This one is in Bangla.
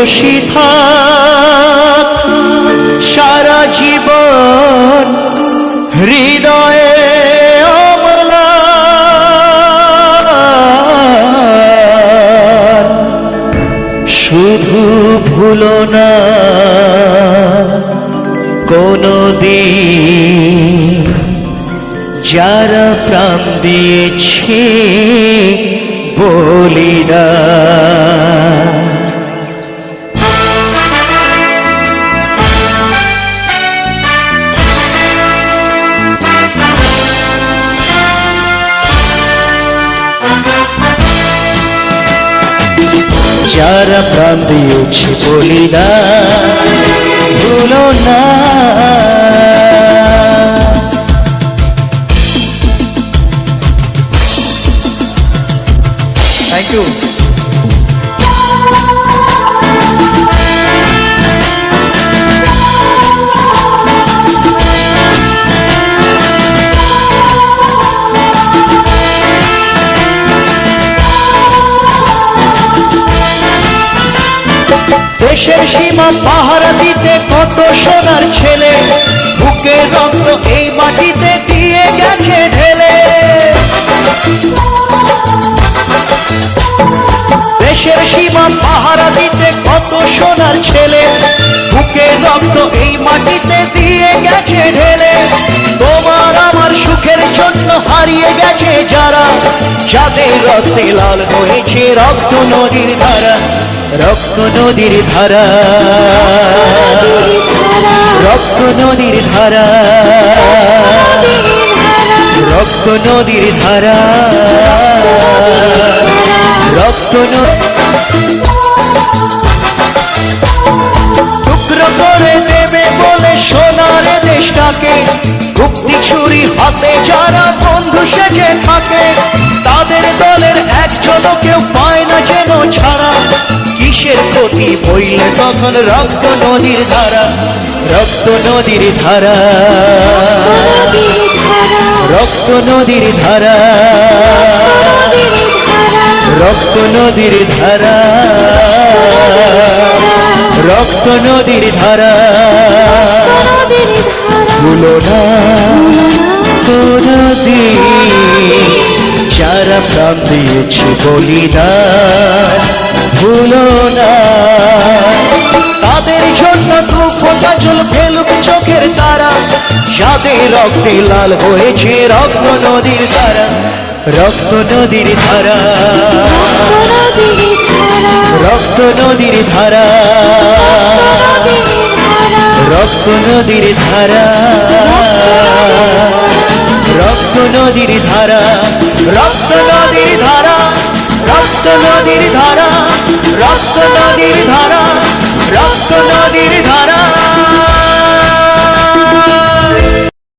বেহসি থাক সারা জীবন হৃদয়ে অম্লান। শুধু ভুলো না কোনদিন যারা প্রাণ দিয়েছে বলিদান। যারা প্রাণ দিয়েছে বলিদান ভুলো না। Thank you. দেশের সীমা পাহারা দিতে কত সোনার ছেলে বুকে রক্ত এই মাটিতে দিয়ে গেছে ঢেলে। দেশের সীমা পাহারা দিতে কত সোনার ছেলে বুকে রক্ত এই মাটিতে দিয়ে গেছে ঢেলে। তোমার আমার সুখের জন্য হারিয়ে গেছে যারা, যাদের রক্তে লাল হয়েছে রক্ত নদীর ধারা। রক্ত নদীর ধারা, রক্ত নদীর ধারা, রক্ত নদীর ধারা, রক্ত টুকরো করে দেবে বলে সোনার দেশটাকে মুক্তি ছুরি হাতে যারা বন্ধু সেজে থাকে, তাদের দলের একজনও কেউ পায় না যেন ছাড়া। কিসের ক্ষতি বইলে তখন রক্ত নদীর ধারা। রক্ত নদীর ধারা, রক্ত নদীর ধারা, রক্ত নদীর ধারা, রক্ত নদীর ধারা। ভুলো না কোনদিন যারা প্রাণ দিয়েছে বলিদান ভুলো না। তাদের জন্য দু ফোঁটা জল ফেলুক চোখের তারা, যাদের রক্তে লাল হয়েছে রক্ত নদীর ধারা। রক্ত নদীর ধারা, রক্ত নদীর ধারা, রক্ত নদীর ধারা, রক্ত নদীর ধারা, রক্ত নদীর ধারা, রক্ত নদীর ধারা, রক্ত নদীর ধারা, রক্ত নদীর ধারা।